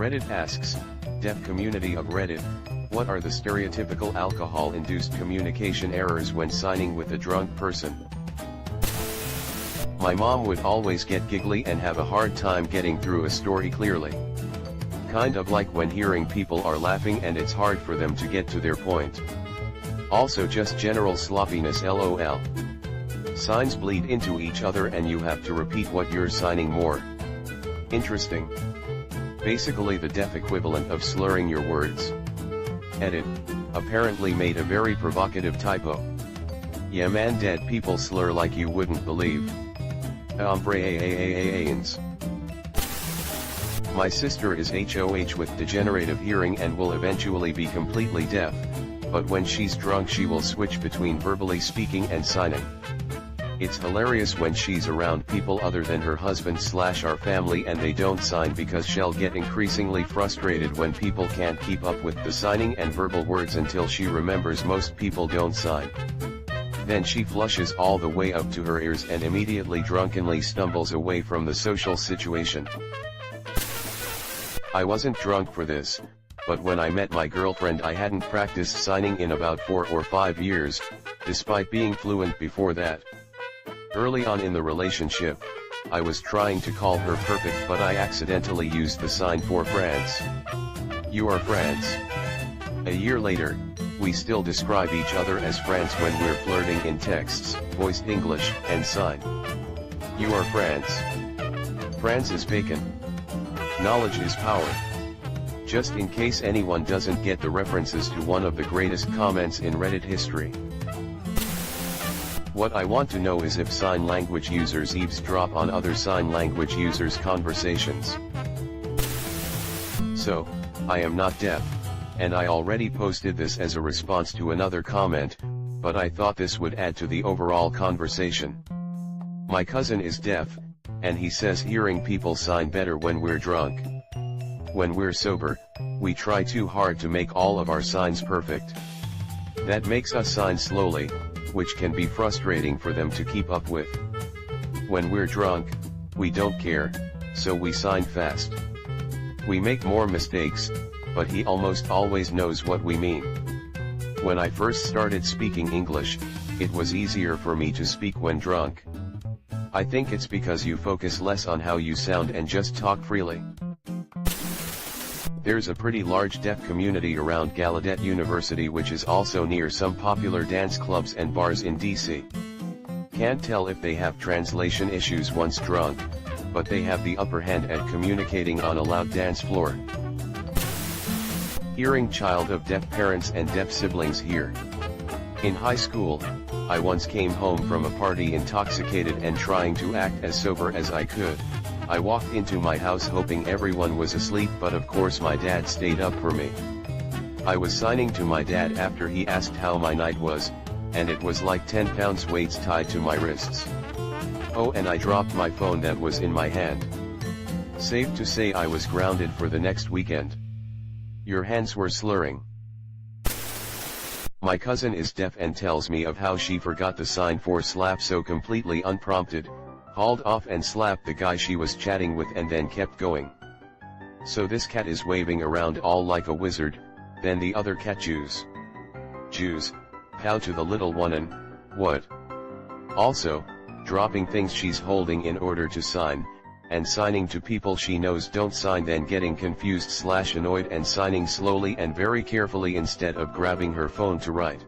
Reddit asks, Deaf community of Reddit, what are the stereotypical alcohol-induced communication errors when signing with a drunk person? My mom would always get giggly and have a hard time getting through a story clearly. Kind of like when hearing people are laughing and it's hard for them to get to their point. Also just general sloppiness lol. Signs bleed into each other and you have to repeat what you're signing more. Interesting. Basically the deaf equivalent of slurring your words. Edit, apparently made a very provocative typo. Yeah man, dead people slur like you wouldn't believe. My sister is HOH with degenerative hearing and will eventually be completely deaf, but when she's drunk she will switch between verbally speaking and signing. It's hilarious when she's around people other than her husband/our family and they don't sign because she'll get increasingly frustrated when people can't keep up with the signing and verbal words until she remembers most people don't sign. Then she flushes all the way up to her ears and immediately drunkenly stumbles away from the social situation. I wasn't drunk for this, but when I met my girlfriend I hadn't practiced signing in about 4 or 5 years, despite being fluent before that. Early on in the relationship, I was trying to call her perfect but I accidentally used the sign for France. You are France. A year later, we still describe each other as France when we're flirting in texts, voiced English, and sign. You are France. France is bacon. Knowledge is power. Just in case anyone doesn't get the references to one of the greatest comments in Reddit history. What I want to know is if sign language users eavesdrop on other sign language users' conversations. So, I am not deaf, and I already posted this as a response to another comment, but I thought this would add to the overall conversation. My cousin is deaf, and he says hearing people sign better when we're drunk. When we're sober, we try too hard to make all of our signs perfect. That makes us sign slowly, which can be frustrating for them to keep up with. When we're drunk, we don't care, so we sign fast. We make more mistakes, but he almost always knows what we mean. When I first started speaking English, it was easier for me to speak when drunk. I think it's because you focus less on how you sound and just talk freely. There's a pretty large deaf community around Gallaudet University, which is also near some popular dance clubs and bars in DC. Can't tell if they have translation issues once drunk, but they have the upper hand at communicating on a loud dance floor. Hearing child of deaf parents and deaf siblings here. In high school, I once came home from a party intoxicated and trying to act as sober as I could. I walked into my house hoping everyone was asleep, but of course my dad stayed up for me. I was signing to my dad after he asked how my night was, and it was like 10 pounds weights tied to my wrists. Oh, and I dropped my phone that was in my hand. Safe to say I was grounded for the next weekend. Your hands were slurring. My cousin is deaf and tells me of how she forgot the sign for slap so completely unprompted, hauled off and slapped the guy she was chatting with and then kept going. So this cat is waving around all like a wizard, then the other cat Jews, pow to the little one and, what? Also, dropping things she's holding in order to sign, and signing to people she knows don't sign, then getting confused/annoyed and signing slowly and very carefully instead of grabbing her phone to write.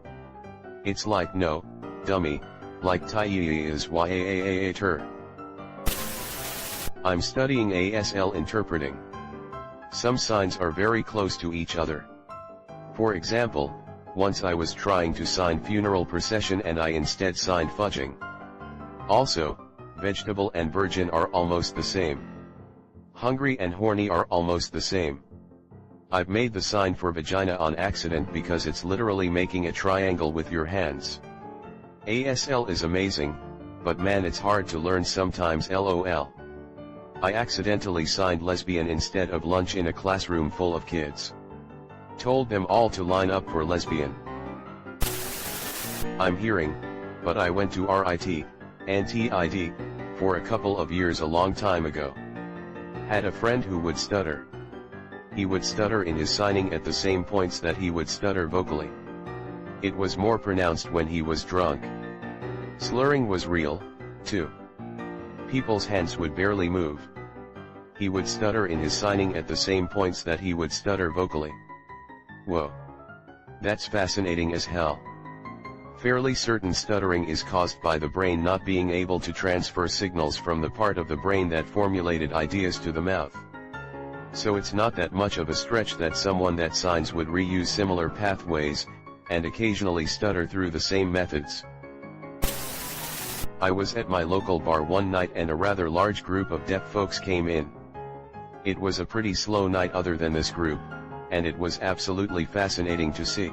It's like no, dummy, like Taiyi is yaaater. I'm studying ASL interpreting. Some signs are very close to each other. For example, once I was trying to sign funeral procession and I instead signed fudging. Also, vegetable and virgin are almost the same. Hungry and horny are almost the same. I've made the sign for vagina on accident because it's literally making a triangle with your hands. ASL is amazing, but man, it's hard to learn sometimes lol. I accidentally signed lesbian instead of lunch in a classroom full of kids. Told them all to line up for lesbian. I'm hearing, but I went to RIT, anti-ID, for a couple of years a long time ago. Had a friend who would stutter. he would stutter in his signing at the same points that he would stutter vocally. It was more pronounced when he was drunk. Slurring was real, too. People's hands would barely move. He would stutter in his signing at the same points that he would stutter vocally. Whoa. That's fascinating as hell. Fairly certain stuttering is caused by the brain not being able to transfer signals from the part of the brain that formulated ideas to the mouth. So it's not that much of a stretch that someone that signs would reuse similar pathways, and occasionally stutter through the same methods. I was at my local bar one night and a rather large group of deaf folks came in. It was a pretty slow night other than this group, and it was absolutely fascinating to see.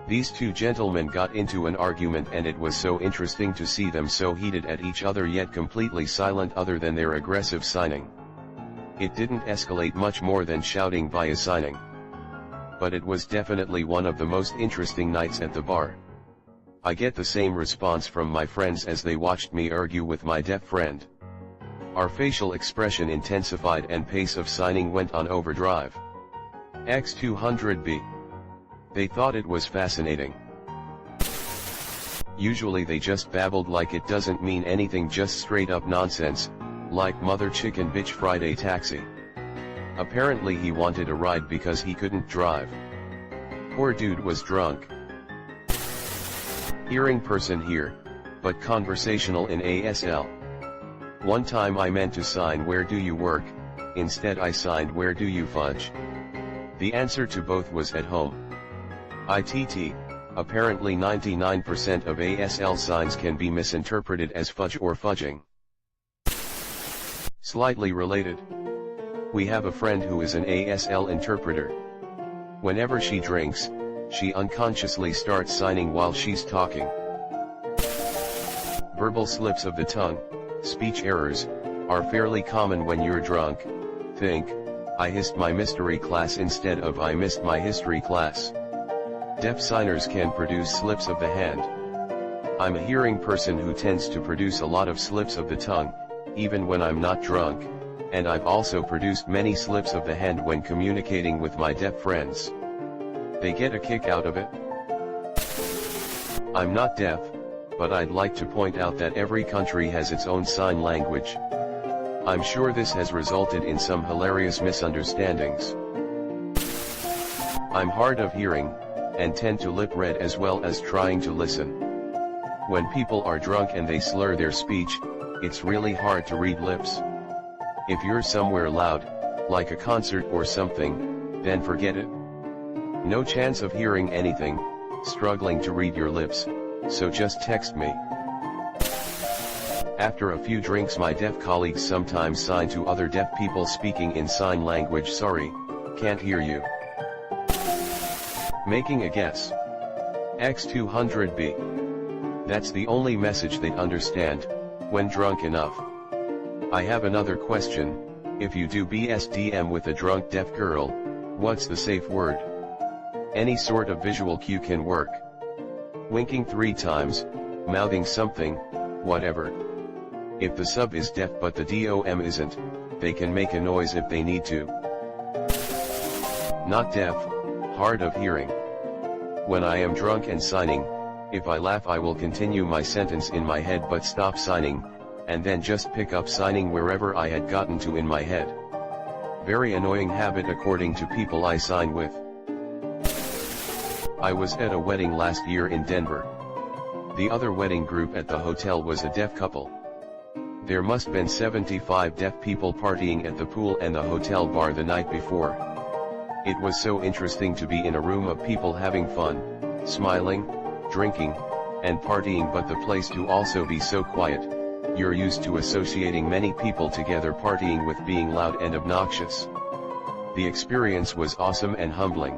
These two gentlemen got into an argument and it was so interesting to see them so heated at each other yet completely silent other than their aggressive signing. It didn't escalate much more than shouting via signing. But it was definitely one of the most interesting nights at the bar. I get the same response from my friends as they watched me argue with my deaf friend. Our facial expression intensified and pace of signing went on overdrive. X200B. They thought it was fascinating. Usually they just babbled like it doesn't mean anything, just straight up nonsense, like mother chicken bitch Friday taxi. Apparently he wanted a ride because he couldn't drive. Poor dude was drunk. Hearing person here, but conversational in ASL. One time I meant to sign where do you work, instead I signed where do you fudge. The answer to both was at home. ITT, apparently 99% of ASL signs can be misinterpreted as fudge or fudging. Slightly related. We have a friend who is an ASL interpreter. Whenever she drinks, she unconsciously starts signing while she's talking. Verbal slips of the tongue, speech errors, are fairly common when you're drunk. Think, I hissed my mystery class instead of I missed my history class. Deaf signers can produce slips of the hand. I'm a hearing person who tends to produce a lot of slips of the tongue, even when I'm not drunk, and I've also produced many slips of the hand when communicating with my deaf friends. They get a kick out of it. I'm not deaf, but I'd like to point out that every country has its own sign language. I'm sure this has resulted in some hilarious misunderstandings. I'm hard of hearing, and tend to lip read as well as trying to listen. When people are drunk and they slur their speech, it's really hard to read lips. If you're somewhere loud, like a concert or something, then forget it. No chance of hearing anything, struggling to read your lips, so just text me. After a few drinks my deaf colleagues sometimes sign to other deaf people speaking in sign language. Sorry, can't hear you. Making a guess. X200B. That's the only message they'd understand, when drunk enough. I have another question. If you do BSDM with a drunk deaf girl, what's the safe word? Any sort of visual cue can work. Winking 3 times, mouthing something, whatever. If the sub is deaf but the DOM isn't, they can make a noise if they need to. Not deaf, hard of hearing. When I am drunk and signing, if I laugh I will continue my sentence in my head but stop signing, and then just pick up signing wherever I had gotten to in my head. Very annoying habit according to people I sign with. I was at a wedding last year in Denver. The other wedding group at the hotel was a deaf couple. There must been 75 deaf people partying at the pool and the hotel bar the night before. It was so interesting to be in a room of people having fun, smiling, drinking, and partying, but the place to also be so quiet. You're used to associating many people together partying with being loud and obnoxious. The experience was awesome and humbling.